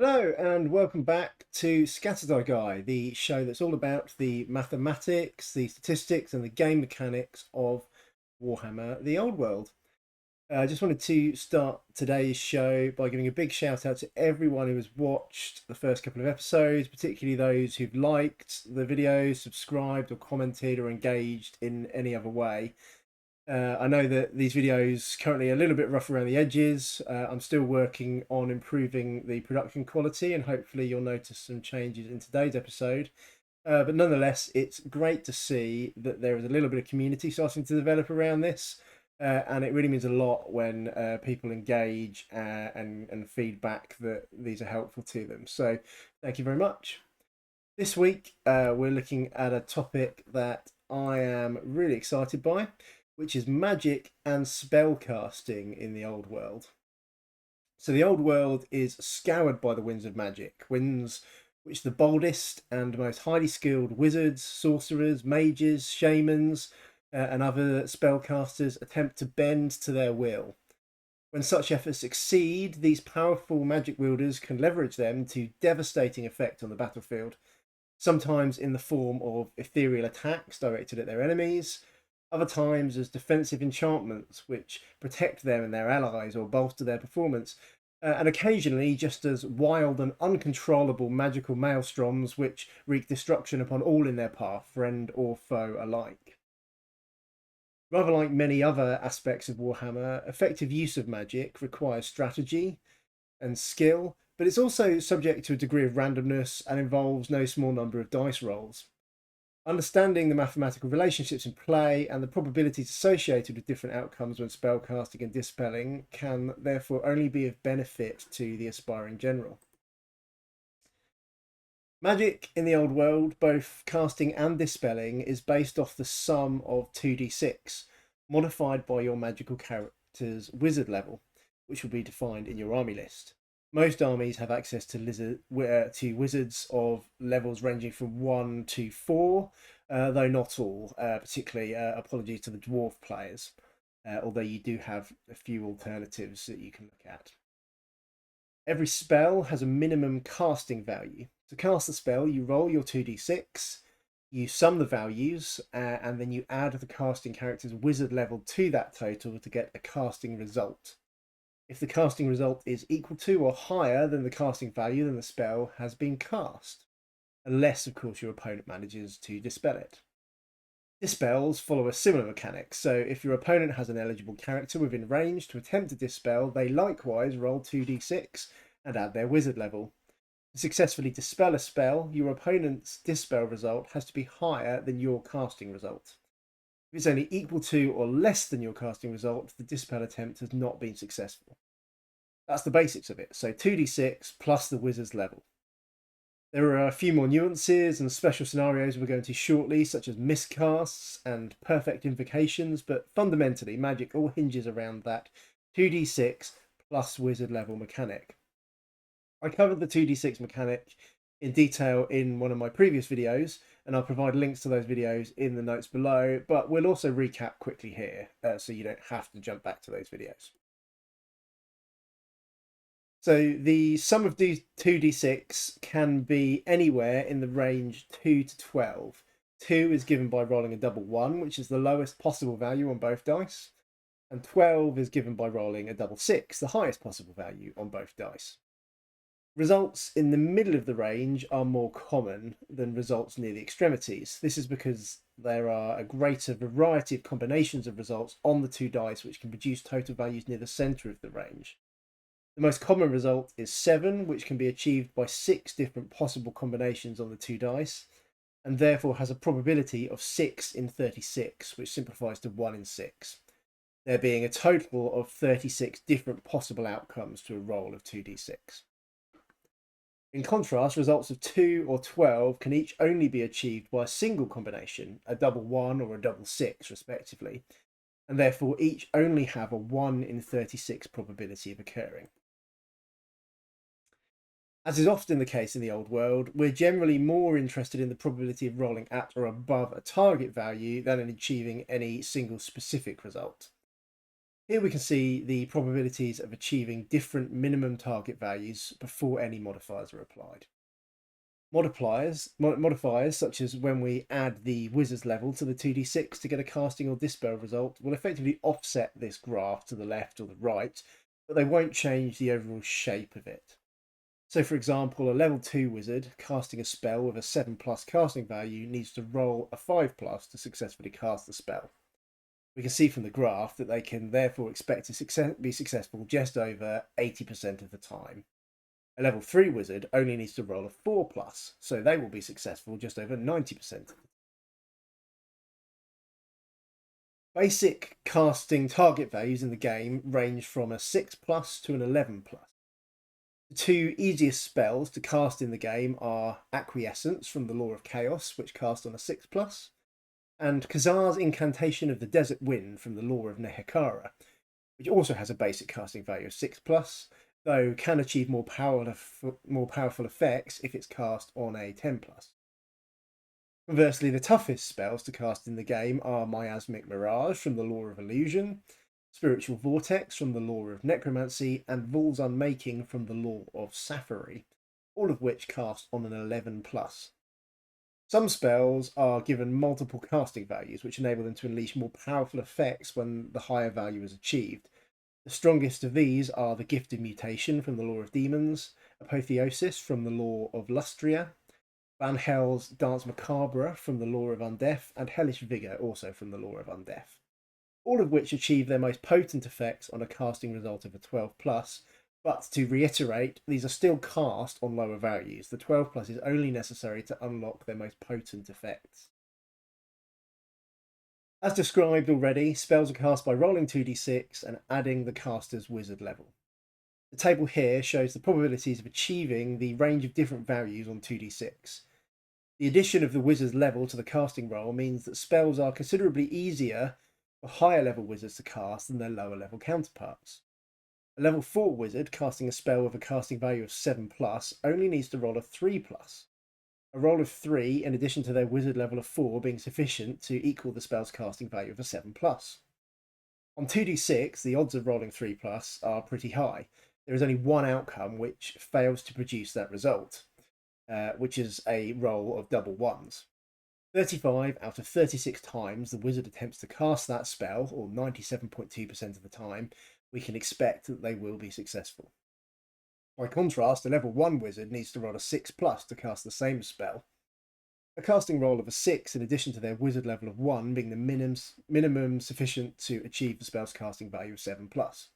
Hello and welcome back to Scatterdie Guy, the show that's all about the mathematics, the statistics, and the game mechanics of Warhammer: The Old World. I just wanted to start today's show by giving a big shout out to everyone who has watched the first couple of episodes, particularly those who've liked the videos, subscribed, or commented, or engaged in any other way. I know that these videos currently are a little bit rough around the edges. I'm still working on improving the production quality, and hopefully you'll notice some changes in today's episode. But nonetheless, it's great to see that there is a little bit of community starting to develop around this, and it really means a lot when people engage and feedback that these are helpful to them. So thank you very much. This week, we're looking at a topic that I am really excited by, which is magic and spellcasting in the old world. So the old world is scoured by the winds of magic, winds which the boldest and most highly skilled wizards, sorcerers, mages, shamans, and other spellcasters attempt to bend to their will. When such efforts succeed, these powerful magic wielders can leverage them to devastating effect on the battlefield, sometimes in the form of ethereal attacks directed at their enemies, other times as defensive enchantments which protect them and their allies or bolster their performance, and occasionally just as wild and uncontrollable magical maelstroms which wreak destruction upon all in their path, friend or foe alike. Rather like many other aspects of Warhammer, effective use of magic requires strategy and skill, but it's also subject to a degree of randomness and involves no small number of dice rolls. Understanding the mathematical relationships in play and the probabilities associated with different outcomes when spellcasting and dispelling can therefore only be of benefit to the aspiring general. Magic in the old world, both casting and dispelling, is based off the sum of 2d6, modified by your magical character's wizard level, which will be defined in your army list. Most armies have access to wizards of levels ranging from 1 to 4, though not all, particularly apologies to the dwarf players, although you do have a few alternatives that you can look at. Every spell has a minimum casting value. To cast the spell, you roll your 2d6, you sum the values, and then you add the casting character's wizard level to that total to get a casting result. If the casting result is equal to or higher than the casting value, then the spell has been cast, unless, of course, your opponent manages to dispel it. Dispels follow a similar mechanic, so if your opponent has an eligible character within range to attempt to dispel, they likewise roll 2d6 and add their wizard level. To successfully dispel a spell, your opponent's dispel result has to be higher than your casting result. If it's only equal to or less than your casting result, the dispel attempt has not been successful. That's the basics of it, so 2d6 plus the wizard's level. There are a few more nuances and special scenarios we're going to shortly, such as miscasts and perfect invocations, but fundamentally, magic all hinges around that 2d6 plus wizard level mechanic. I covered the 2d6 mechanic in detail in one of my previous videos, and I'll provide links to those videos in the notes below, but we'll also recap quickly here, so you don't have to jump back to those videos. So the sum of 2d6 can be anywhere in the range 2 to 12. 2 is given by rolling a double 1, which is the lowest possible value on both dice, and 12 is given by rolling a double 6, the highest possible value on both dice. Results in the middle of the range are more common than results near the extremities. This is because there are a greater variety of combinations of results on the two dice which can produce total values near the centre of the range. The most common result is 7, which can be achieved by 6 different possible combinations on the two dice, and therefore has a probability of 6 in 36, which simplifies to 1 in 6, there being a total of 36 different possible outcomes to a roll of 2d6. In contrast, results of 2 or 12 can each only be achieved by a single combination, a double 1 or a double 6 respectively, and therefore each only have a 1 in 36 probability of occurring. As is often the case in the old world, we're generally more interested in the probability of rolling at or above a target value than in achieving any single specific result. Here we can see the probabilities of achieving different minimum target values before any modifiers are applied. Modifiers such as when we add the wizard's level to the 2d6 to get a casting or dispel result will effectively offset this graph to the left or the right, but they won't change the overall shape of it. So for example, a level 2 wizard casting a spell with a 7+ casting value needs to roll a 5+ to successfully cast the spell. We can see from the graph that they can therefore expect to be successful just over 80% of the time. A level 3 wizard only needs to roll a 4+, so they will be successful just over 90%. Basic casting target values in the game range from a 6+ to an 11+. The two easiest spells to cast in the game are Acquiescence from the Law of Chaos, which cast on a 6+, and Khazar's Incantation of the Desert Wind from the Law of Nehekara, which also has a basic casting value of 6+, though can achieve more powerful effects if it's cast on a 10+. Conversely, the toughest spells to cast in the game are Miasmic Mirage from the Law of Illusion, Spiritual Vortex from the Law of Necromancy, and Vol's Unmaking from the Law of Sapphire, all of which cast on an 11+. Some spells are given multiple casting values, which enable them to unleash more powerful effects when the higher value is achieved. The strongest of these are the Gifted Mutation from the Law of Demons, Apotheosis from the Law of Lustria, Van Hell's Dance Macabre from the Law of Undeath, and Hellish Vigour also from the Law of Undeath, all of which achieve their most potent effects on a casting result of a 12+, but to reiterate, these are still cast on lower values. The 12+ is only necessary to unlock their most potent effects. As described already, spells are cast by rolling 2d6 and adding the caster's wizard level. The table here shows the probabilities of achieving the range of different values on 2d6. The addition of the wizard's level to the casting roll means that spells are considerably easier for higher level wizards to cast than their lower level counterparts. A level 4 wizard casting a spell with a casting value of 7+ only needs to roll a 3+. A roll of 3 in addition to their wizard level of 4 being sufficient to equal the spell's casting value of a 7+. On 2d6, the odds of rolling 3+ are pretty high. There is only one outcome which fails to produce that result, which is a roll of double ones. 35 out of 36 times the wizard attempts to cast that spell, or 97.2% of the time, we can expect that they will be successful. By contrast, a level 1 wizard needs to roll a 6+ to cast the same spell. A casting roll of a 6 in addition to their wizard level of 1 being the minimum sufficient to achieve the spell's casting value of 7+.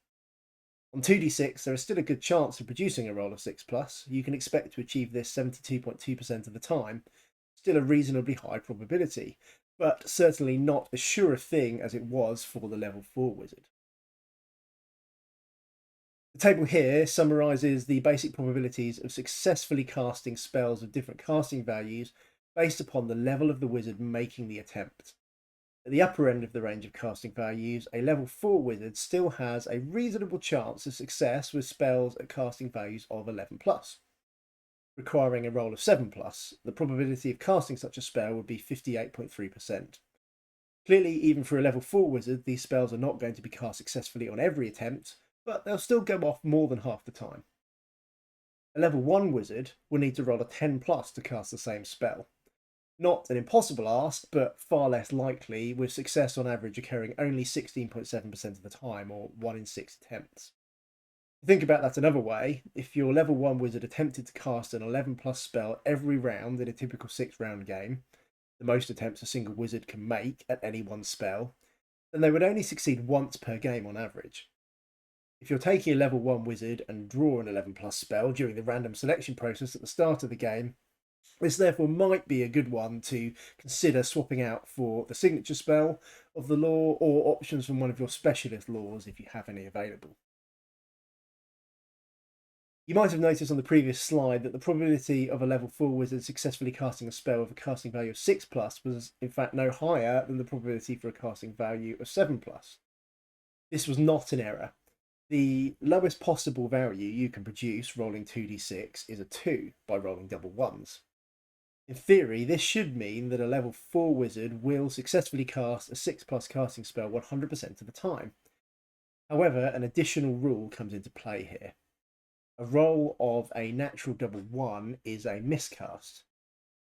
On 2d6, there is still a good chance of producing a roll of 6+. You can expect to achieve this 72.2% of the time, still a reasonably high probability, but certainly not as sure a thing as it was for the level 4 wizard. The table here summarises the basic probabilities of successfully casting spells of different casting values based upon the level of the wizard making the attempt. At the upper end of the range of casting values, a level 4 wizard still has a reasonable chance of success with spells at casting values of 11+. Requiring a roll of 7+, the probability of casting such a spell would be 58.3%. Clearly, even for a level 4 wizard, these spells are not going to be cast successfully on every attempt, but they'll still go off more than half the time. A level 1 wizard will need to roll a 10+ to cast the same spell. Not an impossible ask, but far less likely, with success on average occurring only 16.7% of the time, or 1 in 6 attempts. To think about that another way, if your level 1 wizard attempted to cast an 11+ spell every round in a typical 6-round game, the most attempts a single wizard can make at any one spell, then they would only succeed once per game on average. If you're taking a level 1 wizard and draw an 11+ spell during the random selection process at the start of the game, this therefore might be a good one to consider swapping out for the signature spell of the law or options from one of your specialist laws if you have any available. You might have noticed on the previous slide that the probability of a level 4 wizard successfully casting a spell with a casting value of 6+ was in fact no higher than the probability for a casting value of 7+. This was not an error. The lowest possible value you can produce rolling 2d6 is a 2 by rolling double ones. In theory, this should mean that a level 4 wizard will successfully cast a 6+ casting spell 100% of the time. However, an additional rule comes into play here. A roll of a natural double one is a miscast.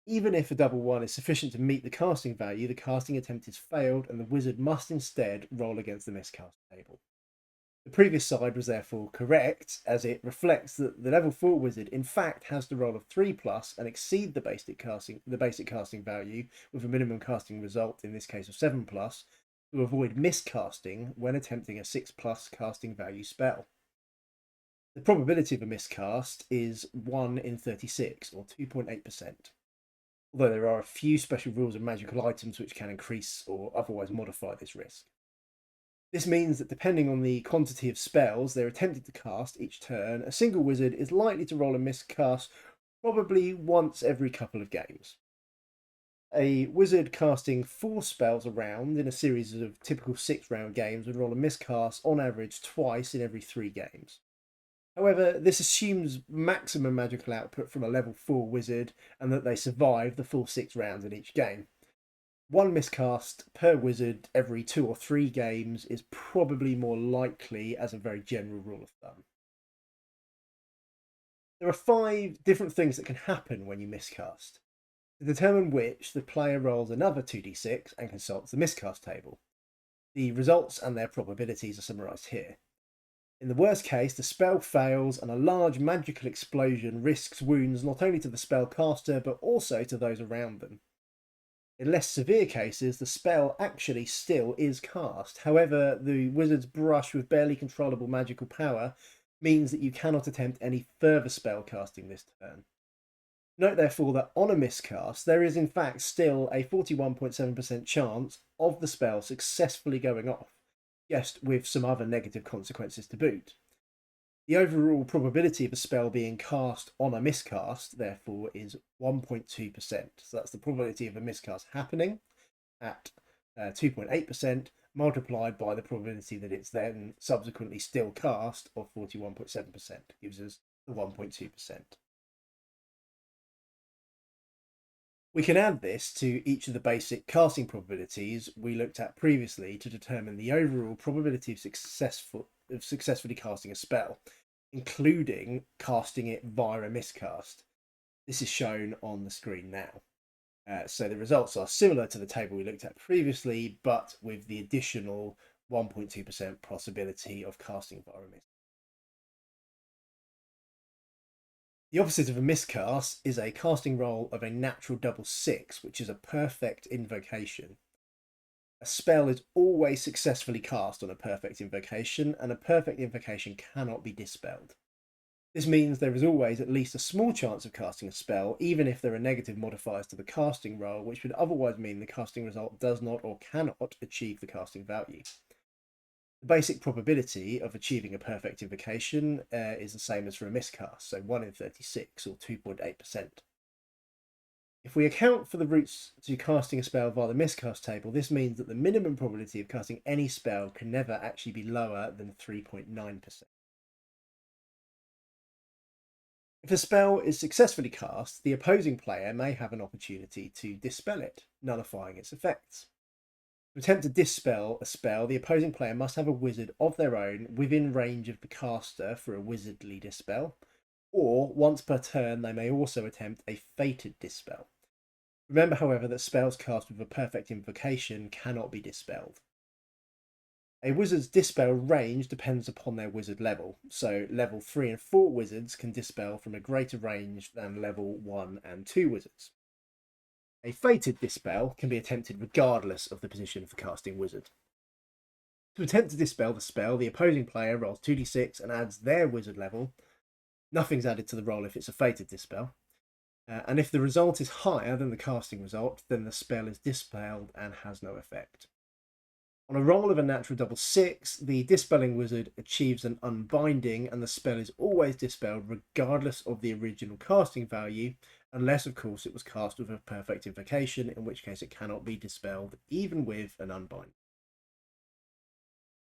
Even if a double one is sufficient to meet the casting value, the casting attempt is failed and the wizard must instead roll against the miscast table. The previous side was therefore correct, as it reflects that the level 4 wizard in fact has to roll a 3 plus and exceed the basic casting value with a minimum casting result, in this case of 7 plus, to avoid miscasting when attempting a 6 plus casting value spell. The probability of a miscast is 1 in 36, or 2.8%, although there are a few special rules of magical items which can increase or otherwise modify this risk. This means that depending on the quantity of spells they're attempted to cast each turn, a single wizard is likely to roll a miscast probably once every couple of games. A wizard casting 4 spells a round in a series of typical 6-round games would roll a miscast on average twice in every 3 games. However, this assumes maximum magical output from a level 4 wizard and that they survive the full 6 rounds in each game. 1 miscast per wizard every 2 or 3 games is probably more likely as a very general rule of thumb. There are 5 different things that can happen when you miscast. To determine which, the player rolls another 2d6 and consults the miscast table. The results and their probabilities are summarised here. In the worst case, the spell fails and a large magical explosion risks wounds not only to the spellcaster but also to those around them. In less severe cases, the spell actually still is cast. However, the wizard's brush with barely controllable magical power means that you cannot attempt any further spell casting this turn. Note therefore that on a miscast, there is in fact still a 41.7% chance of the spell successfully going off, just with some other negative consequences to boot. The overall probability of a spell being cast on a miscast, therefore, is 1.2%. So that's the probability of a miscast happening at 2.8% multiplied by the probability that it's then subsequently still cast of 41.7%, gives us the 1.2%. We can add this to each of the basic casting probabilities we looked at previously to determine the overall probability of successfully casting a spell, including casting it via a miscast. This is shown on the screen now. So the results are similar to the table we looked at previously, but with the additional 1.2% possibility of casting via a miscast. The opposite of a miscast is a casting roll of a natural double 6, which is a perfect invocation. A spell is always successfully cast on a perfect invocation, and a perfect invocation cannot be dispelled. This means there is always at least a small chance of casting a spell, even if there are negative modifiers to the casting roll, which would otherwise mean the casting result does not or cannot achieve the casting value. The basic probability of achieving a perfect invocation is the same as for a miscast, so 1 in 36 or 2.8%. If we account for the routes to casting a spell via the miscast table, this means that the minimum probability of casting any spell can never actually be lower than 3.9%. If a spell is successfully cast, the opposing player may have an opportunity to dispel it, nullifying its effects. To attempt to dispel a spell, the opposing player must have a wizard of their own within range of the caster for a wizardly dispel, or once per turn they may also attempt a fated dispel. Remember, however, that spells cast with a perfect invocation cannot be dispelled. A wizard's dispel range depends upon their wizard level, so level 3 and 4 wizards can dispel from a greater range than level 1 and 2 wizards. A fated dispel can be attempted regardless of the position of the casting wizard. To attempt to dispel the spell, the opposing player rolls 2d6 and adds their wizard level. Nothing's added to the roll if it's a fated dispel. And if the result is higher than the casting result, then the spell is dispelled and has no effect. On a roll of a natural double 6, the dispelling wizard achieves an unbinding and the spell is always dispelled regardless of the original casting value, unless of course it was cast with a perfect invocation, in which case it cannot be dispelled even with an unbind.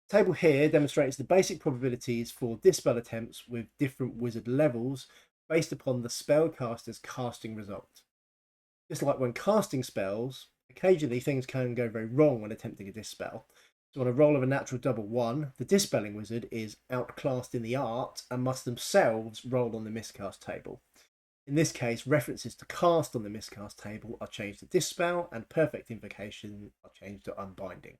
The table here demonstrates the basic probabilities for dispel attempts with different wizard levels based upon the spellcaster's casting result. Just like when casting spells, occasionally things can go very wrong when attempting a dispel. So on a roll of a natural double 1, the dispelling wizard is outclassed in the art and must themselves roll on the miscast table. In this case, references to cast on the miscast table are changed to dispel, and perfect invocation are changed to unbinding.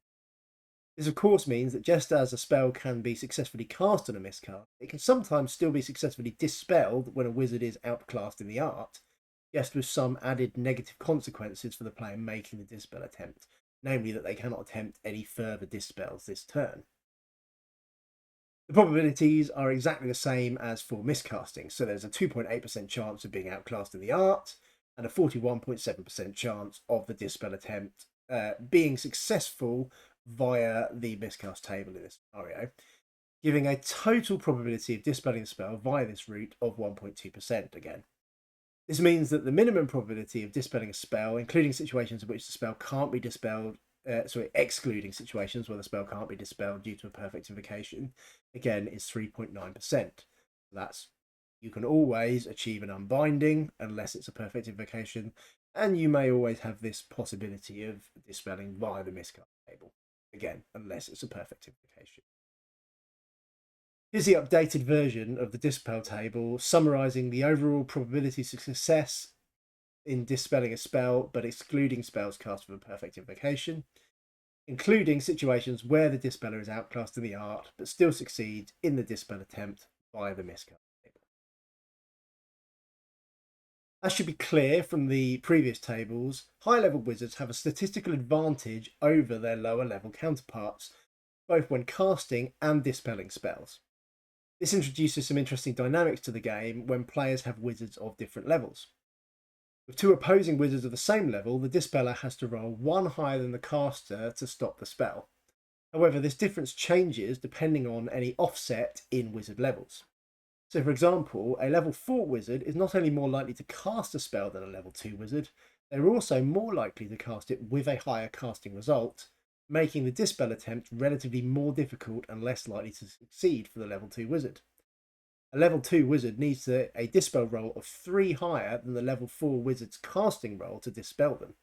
This of course means that just as a spell can be successfully cast on a miscast, it can sometimes still be successfully dispelled when a wizard is outclassed in the art, just with some added negative consequences for the player making the dispel attempt, namely that they cannot attempt any further dispels this turn. The probabilities are exactly the same as for miscasting, so there's a 2.8% chance of being outclassed in the art and a 41.7% chance of the dispel attempt being successful via the miscast table in this scenario, giving a total probability of dispelling the spell via this route of 1.2% again. This means that the minimum probability of dispelling a spell, including situations in which the spell can't be dispelled, excluding situations where the spell can't be dispelled due to a perfect invocation, again is 3.9%. That's, you can always achieve an unbinding unless it's a perfect invocation, and you may always have this possibility of dispelling via the miscast table, again, unless it's a perfect invocation. Here's the updated version of the dispel table summarizing the overall probabilities of success in dispelling a spell, but excluding spells cast with a perfect invocation, including situations where the dispeller is outclassed in the art, but still succeeds in the dispel attempt via the miscast table. As should be clear from the previous tables, high-level wizards have a statistical advantage over their lower-level counterparts, both when casting and dispelling spells. This introduces some interesting dynamics to the game when players have wizards of different levels. With two opposing wizards of the same level, the dispeller has to roll one higher than the caster to stop the spell. However, this difference changes depending on any offset in wizard levels. So for example, a level 4 wizard is not only more likely to cast a spell than a level 2 wizard, they're also more likely to cast it with a higher casting result, making the dispel attempt relatively more difficult and less likely to succeed for the level 2 wizard. A level 2 wizard needs a dispel roll of 3 higher than the level 4 wizard's casting roll to dispel them,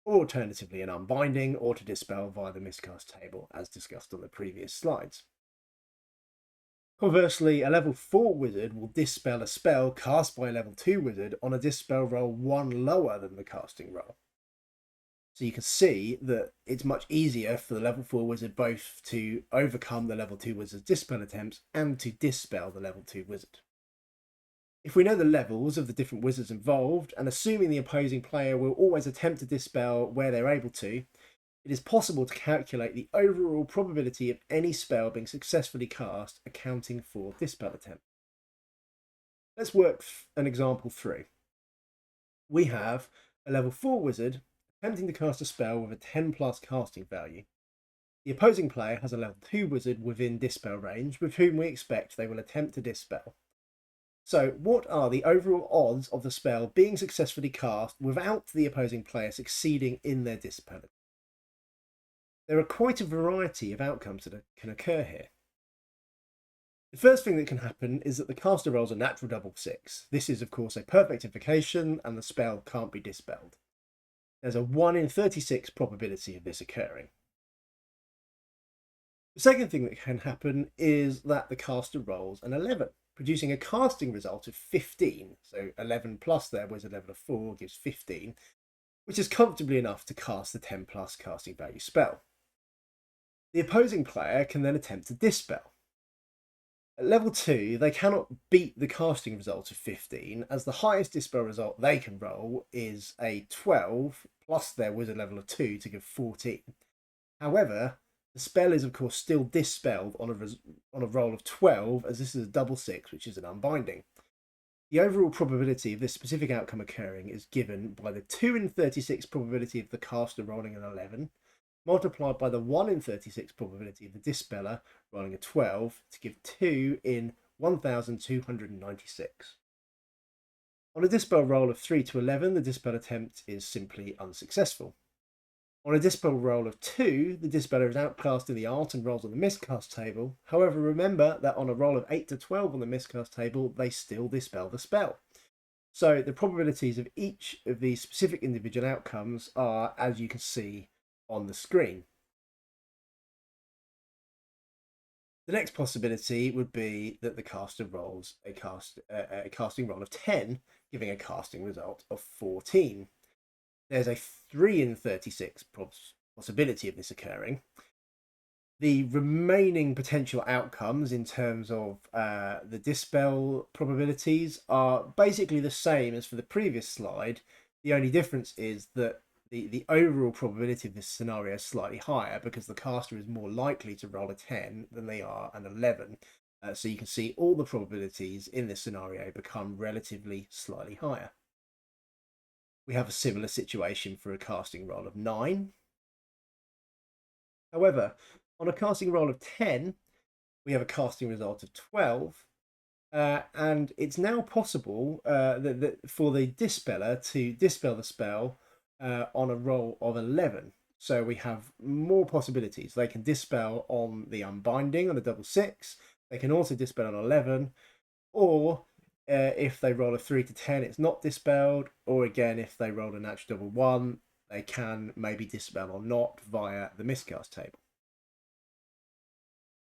or alternatively an unbinding or to dispel via the miscast table as discussed on the previous slides. Conversely, a level 4 wizard will dispel a spell cast by a level 2 wizard on a dispel roll 1 lower than the casting roll. So you can see that it's much easier for the level 4 wizard both to overcome the level 2 wizard's dispel attempts and to dispel the level 2 wizard. If we know the levels of the different wizards involved, and assuming the opposing player will always attempt to dispel where they're able to, it is possible to calculate the overall probability of any spell being successfully cast, accounting for dispel attempts. Let's work an example through. We have a level 4 wizard attempting to cast a spell with a 10 plus casting value. The opposing player has a level 2 wizard within dispel range, with whom we expect they will attempt to dispel. So, what are the overall odds of the spell being successfully cast without the opposing player succeeding in their dispel? There are quite a variety of outcomes that can occur here. The first thing that can happen is that the caster rolls a natural double 6. This is, of course, a perfect invocation, and the spell can't be dispelled. There's a 1 in 36 probability of this occurring. The second thing that can happen is that the caster rolls an 11, producing a casting result of 15. So 11 plus their wizard level of 4 gives 15, which is comfortably enough to cast the 10 plus casting value spell. The opposing player can then attempt to dispel. At level 2, they cannot beat the casting result of 15, as the highest dispel result they can roll is a 12 plus their wizard level of 2 to give 14. However, the spell is of course still dispelled on a roll of 12, as this is a double 6, which is an unbinding. The overall probability of this specific outcome occurring is given by the 2 in 36 probability of the caster rolling an 11, multiplied by the 1 in 36 probability of the dispeller rolling a 12 to give 2 in 1296. On a dispel roll of 3 to 11, the dispel attempt is simply unsuccessful. On a dispel roll of 2, the dispeller is outclassed in the art and rolls on the miscast table. However, remember that on a roll of 8 to 12 on the miscast table, they still dispel the spell. So the probabilities of each of these specific individual outcomes are, as you can see on the screen. The next possibility would be that the caster rolls a casting roll of 10, giving a casting result of 14. There's a 3 in 36 possibility of this occurring. The remaining potential outcomes in terms of the dispel probabilities are basically the same as for the previous slide. The only difference is that the overall probability of this scenario is slightly higher because the caster is more likely to roll a 10 than they are an 11. So you can see all the probabilities in this scenario become relatively slightly higher. We have a similar situation for a casting roll of 9. However, on a casting roll of 10, we have a casting result of 12. And it's now possible for the dispeller to dispel the spell on a roll of 11. So we have more possibilities. They can dispel on the unbinding on the double 6. They can also dispel on 11. Or if they roll a 3 to 10, it's not dispelled. Or again, if they roll a natural double 1, they can maybe dispel or not via the miscast table.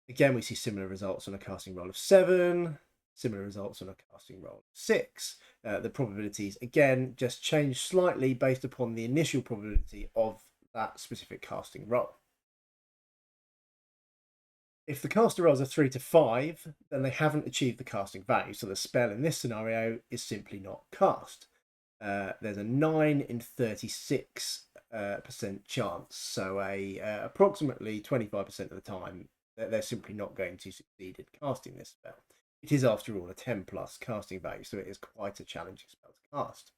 Again, we see similar results on a casting roll of 7, similar results on a casting roll of 6. The probabilities, again, just change slightly based upon the initial probability of that specific casting roll. If the caster rolls a 3 to 5, then they haven't achieved the casting value, so the spell in this scenario is simply not cast. There's a 9 in 36% chance, so approximately 25% of the time they're simply not going to succeed in casting this spell. It is, after all, a 10 plus casting value, so it is quite a challenging spell to cast.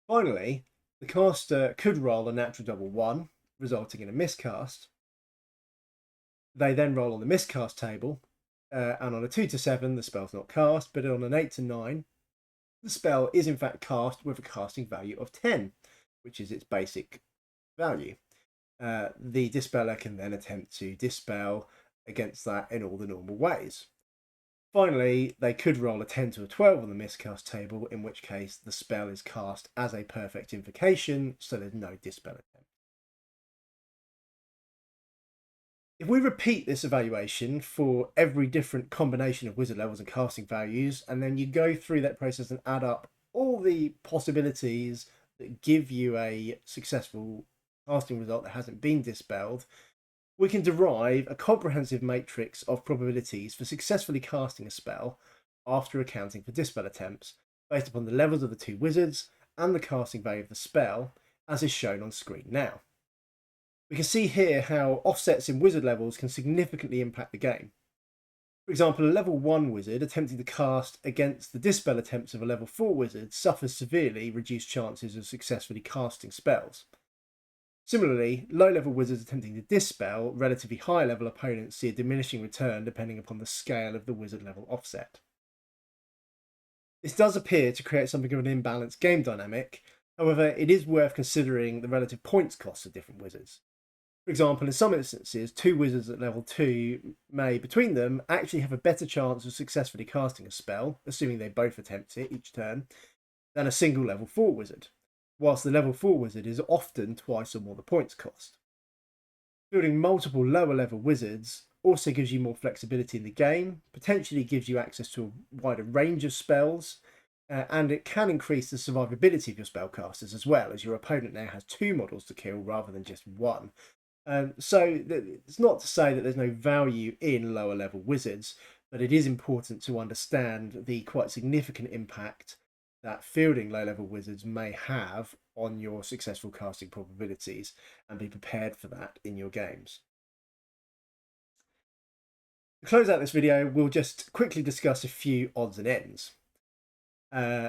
Finally, the caster could roll a natural double 1, resulting in a miscast. They then roll on the miscast table, and on a 2 to 7, the spell's not cast, but on an 8 to 9, the spell is in fact cast with a casting value of 10, which is its basic value. The dispeller can then attempt to dispel against that in all the normal ways. Finally, they could roll a 10 to a 12 on the miscast table, in which case the spell is cast as a perfect invocation, so there's no dispel attempt. If we repeat this evaluation for every different combination of wizard levels and casting values, and then you go through that process and add up all the possibilities that give you a successful casting result that hasn't been dispelled, we can derive a comprehensive matrix of probabilities for successfully casting a spell after accounting for dispel attempts, based upon the levels of the two wizards and the casting value of the spell, as is shown on screen now. We can see here how offsets in wizard levels can significantly impact the game. For example, a level 1 wizard attempting to cast against the dispel attempts of a level 4 wizard suffers severely reduced chances of successfully casting spells. Similarly, low-level wizards attempting to dispel relatively high-level opponents see a diminishing return depending upon the scale of the wizard level offset. This does appear to create something of an imbalanced game dynamic. However, it is worth considering the relative points costs of different wizards. For example, in some instances, two wizards at level 2 may, between them, actually have a better chance of successfully casting a spell, assuming they both attempt it each turn, than a single level 4 wizard, whilst the level 4 wizard is often twice or more the points cost. Building multiple lower level wizards also gives you more flexibility in the game, potentially gives you access to a wider range of spells, and it can increase the survivability of your spellcasters as well, as your opponent now has 2 models to kill rather than just 1. So it's not to say that there's no value in lower level wizards, but it is important to understand the quite significant impact that fielding low level wizards may have on your successful casting probabilities, and be prepared for that in your games. To close out this video, we'll just quickly discuss a few odds and ends.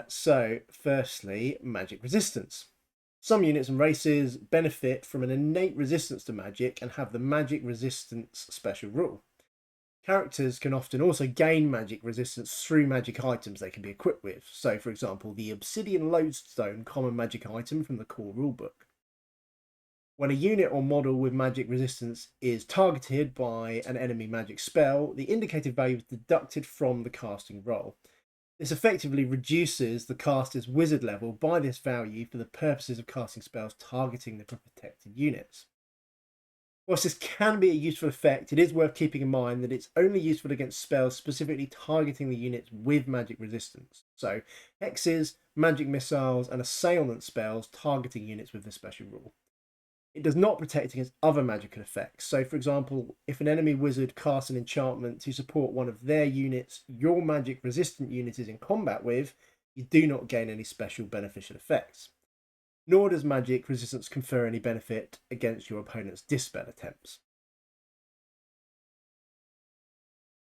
So firstly, magic resistance. Some units and races benefit from an innate resistance to magic and have the magic resistance special rule. Characters can often also gain magic resistance through magic items they can be equipped with. So, for example, the Obsidian Lodestone common magic item from the core rulebook. When a unit or model with magic resistance is targeted by an enemy magic spell, the indicated value is deducted from the casting roll. This effectively reduces the caster's wizard level by this value for the purposes of casting spells targeting the protected units. Whilst this can be a useful effect, it is worth keeping in mind that it's only useful against spells specifically targeting the units with magic resistance. So, hexes, magic missiles, and assailant spells targeting units with this special rule. It does not protect against other magical effects. So, for example, if an enemy wizard casts an enchantment to support one of their units your magic resistant unit is in combat with, you do not gain any special beneficial effects. Nor does magic resistance confer any benefit against your opponent's dispel attempts.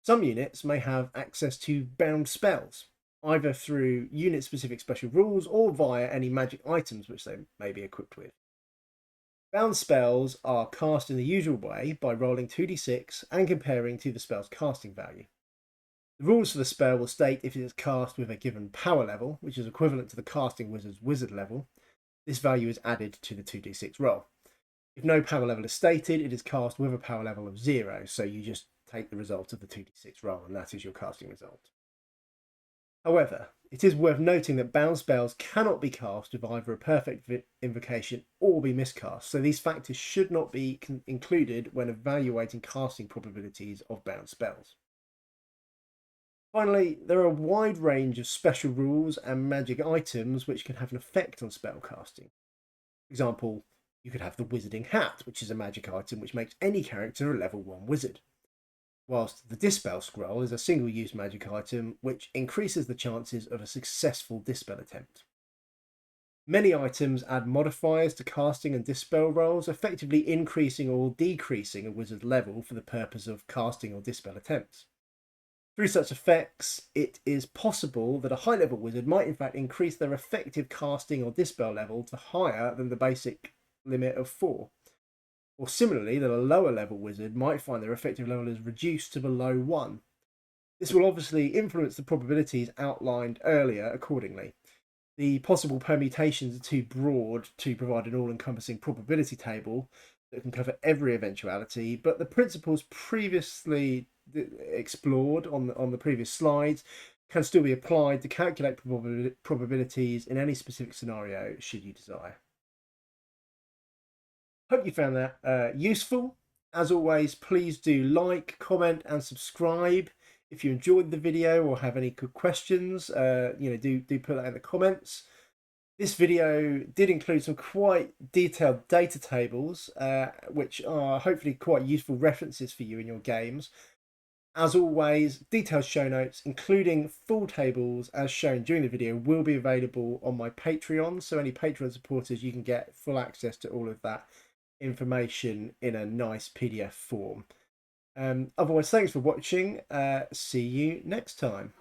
Some units may have access to bound spells, either through unit-specific special rules or via any magic items which they may be equipped with. Bound spells are cast in the usual way by rolling 2d6 and comparing to the spell's casting value. The rules for the spell will state if it is cast with a given power level, which is equivalent to the casting wizard's wizard level. This value is added to the 2d6 roll. If no power level is stated, it is cast with a power level of 0, so you just take the result of the 2d6 roll, and that is your casting result. However, it is worth noting that bound spells cannot be cast with either a perfect invocation or be miscast, so these factors should not be included when evaluating casting probabilities of bound spells. Finally, there are a wide range of special rules and magic items which can have an effect on spell casting. For example, you could have the Wizarding Hat, which is a magic item which makes any character a level 1 wizard. Whilst the Dispel Scroll is a single-use magic item which increases the chances of a successful dispel attempt. Many items add modifiers to casting and dispel rolls, effectively increasing or decreasing a wizard's level for the purpose of casting or dispel attempts. Through such effects, it is possible that a high-level wizard might in fact increase their effective casting or dispel level to higher than the basic limit of 4. Or similarly, that a lower-level wizard might find their effective level is reduced to below 1. This will obviously influence the probabilities outlined earlier accordingly. The possible permutations are too broad to provide an all-encompassing probability table that can cover every eventuality, but the principles previously explored on the previous slides can still be applied to calculate probabilities in any specific scenario should you desire. Hope you found that useful. As always, please do like, comment and subscribe. If you enjoyed the video or have any good questions, do put that in the comments. This video did include some quite detailed data tables, which are hopefully quite useful references for you in your games. As always, detailed show notes, including full tables as shown during the video, will be available on my Patreon. So any Patreon supporters, you can get full access to all of that information in a nice PDF form. Otherwise, thanks for watching. See you next time.